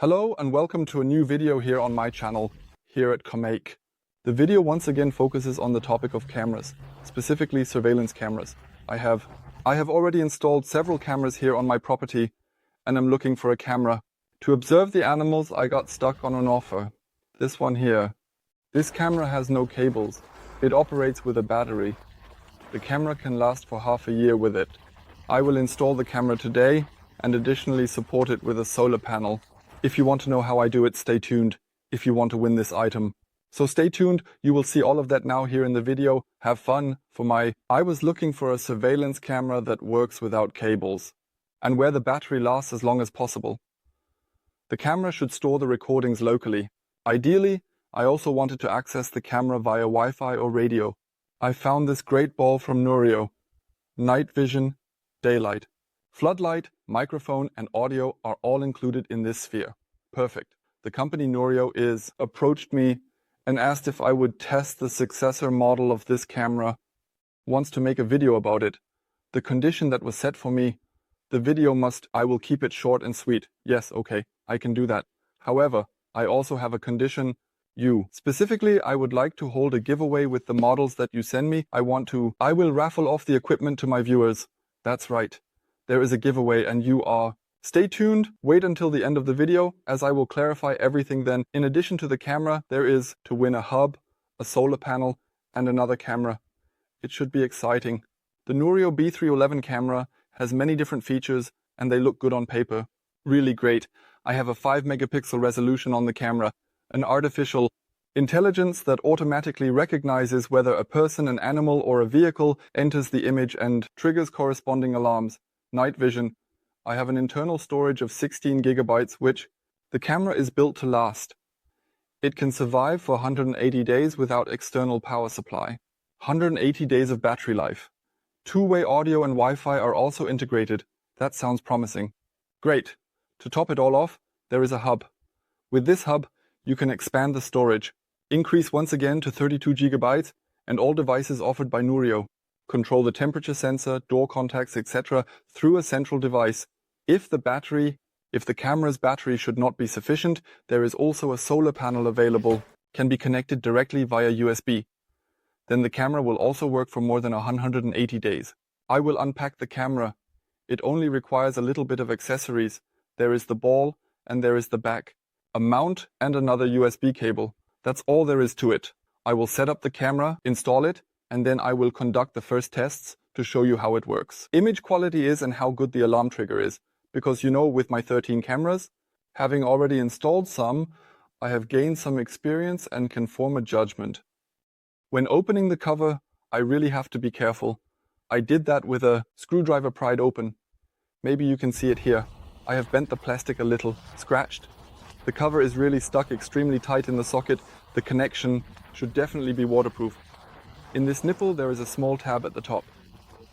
Hello and welcome to a new video here on my channel, here at commaik. The video once again focuses on the topic of cameras, specifically surveillance cameras. I have already installed several cameras here on my property and I'm looking for a camera. To observe the animals, I got stuck on an offer. This one here. This camera has no cables. It operates with a battery. The camera can last for half a year with it. I will install the camera today and additionally support it with a solar panel. If you want to know how I do it, stay tuned if you want to win this item. So stay tuned, you will see all of that now here in the video. Have fun. I was looking for a surveillance camera that works without cables and where the battery lasts as long as possible. The camera should store the recordings locally. Ideally, I also wanted to access the camera via Wi-Fi or radio. I found this great ball from Noorio. Night vision, daylight. Floodlight, microphone and audio are all included in this sphere. Perfect. The company Noorio approached me and asked if I would test the successor model of this camera. Wants to make a video about it. The condition that was set for me, I will keep it short and sweet. Yes, okay, I can do that. However, I also have a condition. Specifically, I would like to hold a giveaway with the models that you send me. I will raffle off the equipment to my viewers. That's right. There is a giveaway and you are. Stay tuned, wait until the end of the video as I will clarify everything then. In addition to the camera, there is to win a hub, a solar panel and another camera. It should be exciting. The Noorio B311 camera has many different features and they look good on paper. Really great. I have a 5 megapixel resolution on the camera, an artificial intelligence that automatically recognizes whether a person, an animal or a vehicle enters the image and triggers corresponding alarms. Night vision. I have an internal storage of 16 gigabytes which the camera is built to last. It can survive for 180 days without external power supply. 180 days of battery life. Two-way audio and Wi-Fi are also integrated. That sounds promising. Great. To top it all off, there is a hub. With this hub, you can expand the storage. Increase once again to 32 gigabytes and all devices offered by Noorio. Control the temperature sensor, door contacts, etc. through a central device. If the camera's battery should not be sufficient, there is also a solar panel available, can be connected directly via USB. Then the camera will also work for more than 180 days. I will unpack the camera. It only requires a little bit of accessories. There is the ball and there is the back, a mount and another USB cable. That's all there is to it. I will set up the camera, install it, and then I will conduct the first tests to show you how it works. Image quality is and how good the alarm trigger is. Because with my 13 cameras, having already installed some, I have gained some experience and can form a judgment. When opening the cover, I really have to be careful. I did that with a screwdriver pried open. Maybe you can see it here. I have bent the plastic a little, scratched. The cover is really stuck extremely tight in the socket. The connection should definitely be waterproof. In this nipple there is a small tab at the top.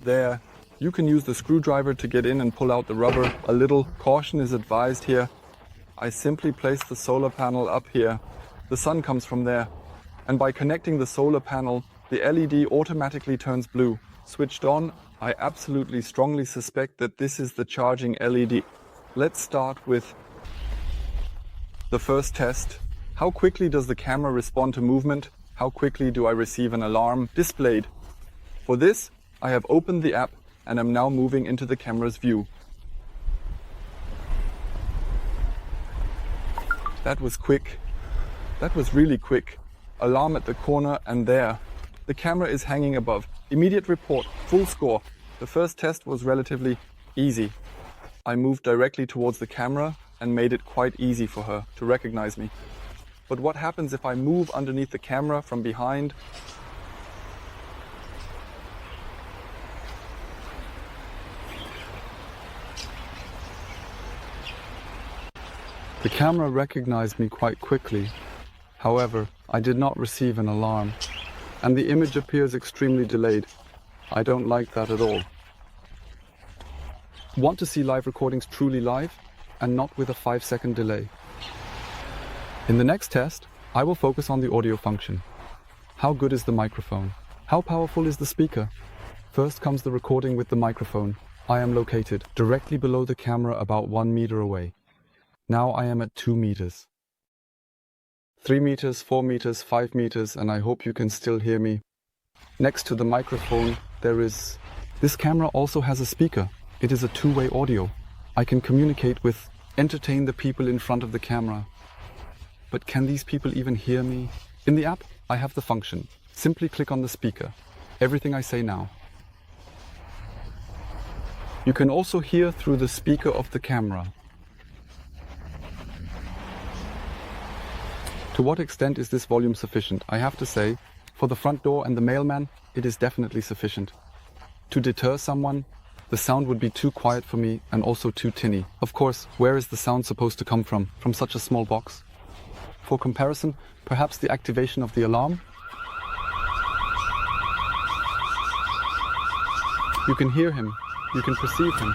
There, you can use the screwdriver to get in and pull out the rubber. A little caution is advised here. I simply place the solar panel up here. The sun comes from there. And by connecting the solar panel, the LED automatically turns blue. Switched on, I absolutely strongly suspect that this is the charging LED. Let's start with the first test. How quickly does the camera respond to movement? How quickly do I receive an alarm displayed? For this, I have opened the app and am now moving into the camera's view. That was quick. That was really quick. Alarm at the corner and there. The camera is hanging above. Immediate report, full score. The first test was relatively easy. I moved directly towards the camera and made it quite easy for her to recognize me. But what happens if I move underneath the camera from behind? The camera recognized me quite quickly. However, I did not receive an alarm, and the image appears extremely delayed. I don't like that at all. Want to see live recordings truly live, and not with a 5-second delay. In the next test, I will focus on the audio function. How good is the microphone? How powerful is the speaker? First comes the recording with the microphone. I am located directly below the camera about 1 meter away. Now I am at 2 meters. 3 meters, 4 meters, 5 meters, and I hope you can still hear me. Next to the microphone, this camera also has a speaker. It is a two-way audio. I can communicate with, entertain the people in front of the camera. But can these people even hear me? In the app, I have the function. Simply click on the speaker. Everything I say now. You can also hear through the speaker of the camera. To what extent is this volume sufficient? I have to say, for the front door and the mailman, it is definitely sufficient. To deter someone, the sound would be too quiet for me and also too tinny. Of course, where is the sound supposed to come from? From such a small box? For comparison, perhaps the activation of the alarm? You can hear him. You can perceive him.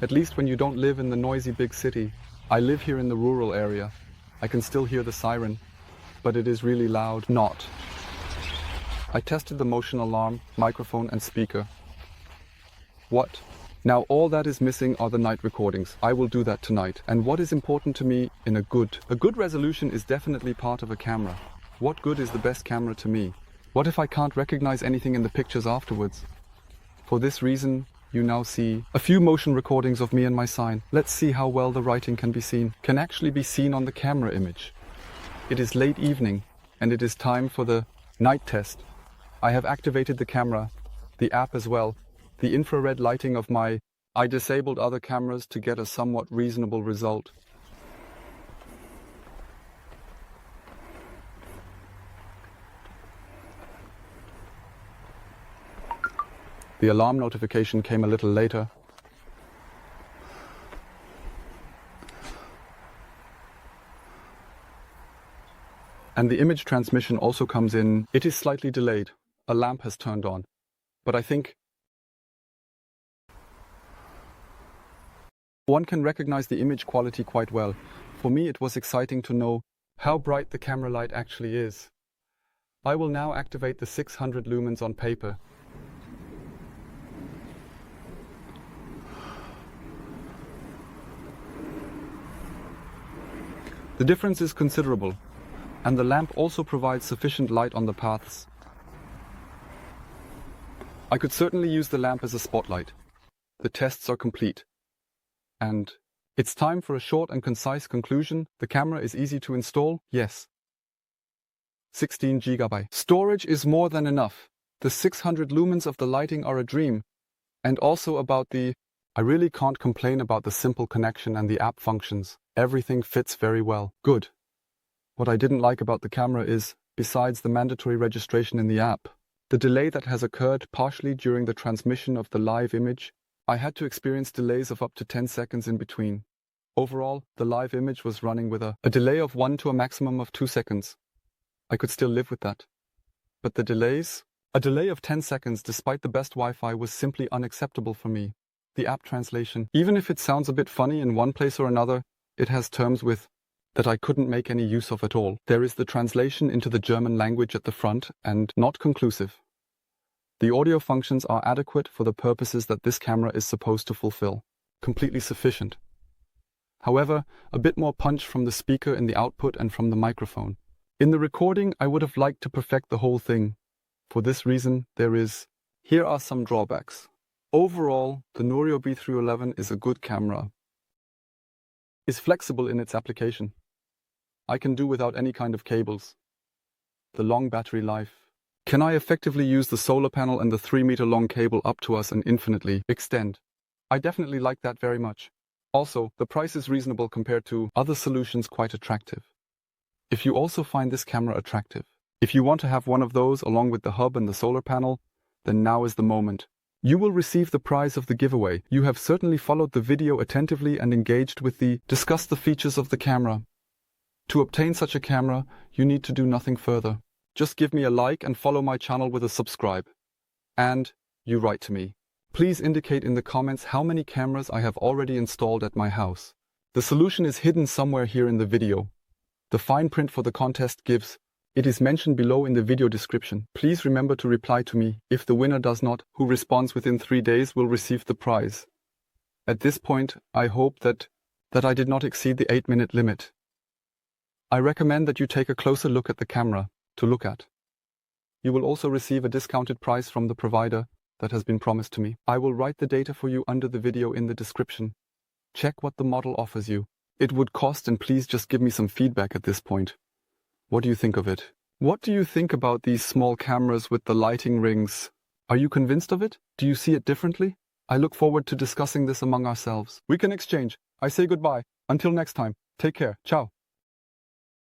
At least when you don't live in the noisy big city. I live here in the rural area. I can still hear the siren, but it is really loud. Not. I tested the motion alarm, microphone and speaker. What? Now all that is missing are the night recordings. I will do that tonight. And what is important to me in a good resolution is definitely part of a camera. What good is the best camera to me? What if I can't recognize anything in the pictures afterwards? For this reason, you now see a few motion recordings of me and my sign. Let's see how well the writing can actually be seen on the camera image. It is late evening and it is time for the night test. I have activated the camera, the app as well, the infrared lighting of I disabled other cameras to get a somewhat reasonable result. The alarm notification came a little later. And the image transmission also comes in. It is slightly delayed. A lamp has turned on. But I think one can recognize the image quality quite well. For me, it was exciting to know how bright the camera light actually is. I will now activate the 600 lumens on paper. The difference is considerable, and the lamp also provides sufficient light on the paths. I could certainly use the lamp as a spotlight. The tests are complete. And it's time for a short and concise conclusion. The camera is easy to install, yes. 16 GB. Storage is more than enough. The 600 lumens of the lighting are a dream. And also I really can't complain about the simple connection and the app functions. Everything fits very well. Good. What I didn't like about the camera is, besides the mandatory registration in the app, the delay that has occurred partially during the transmission of the live image. I had to experience delays of up to 10 seconds in between. Overall, the live image was running with a delay of 1 to a maximum of 2 seconds. I could still live with that. But the delays? A delay of 10 seconds despite the best Wi-Fi was simply unacceptable for me. The app translation, even if it sounds a bit funny in one place or another, it has terms that I couldn't make any use of at all. There is the translation into the German language at the front and not conclusive. The audio functions are adequate for the purposes that this camera is supposed to fulfill. Completely sufficient. However, a bit more punch from the speaker in the output and from the microphone. In the recording, I would have liked to perfect the whole thing. For this reason, here are some drawbacks. Overall, the Noorio B311 is a good camera. Is flexible in its application. I can do without any kind of cables. The long battery life. Can I effectively use the solar panel and the 3-meter long cable up to us and infinitely extend? I definitely like that very much. Also, the price is reasonable compared to other solutions, quite attractive. If you also find this camera attractive, if you want to have one of those along with the hub and the solar panel, then now is the moment. You will receive the prize of the giveaway. You have certainly followed the video attentively and engaged with discuss the features of the camera. To obtain such a camera, you need to do nothing further. Just give me a like and follow my channel with a subscribe. And you write to me. Please indicate in the comments how many cameras I have already installed at my house. The solution is hidden somewhere here in the video. The fine print for the contest it is mentioned below in the video description. Please remember to reply to me. If the winner does not, who responds within 3 days will receive the prize. At this point, I hope that that I did not exceed the 8-minute limit. I recommend that you take a closer look at the camera to look at. You will also receive a discounted price from the provider that has been promised to me. I will write the data for you under the video in the description. Check what the model offers you. It would cost, and please just give me some feedback at this point. What do you think of it? What do you think about these small cameras with the lighting rings? Are you convinced of it? Do you see it differently? I look forward to discussing this among ourselves. We can exchange. I say goodbye. Until next time. Take care. Ciao.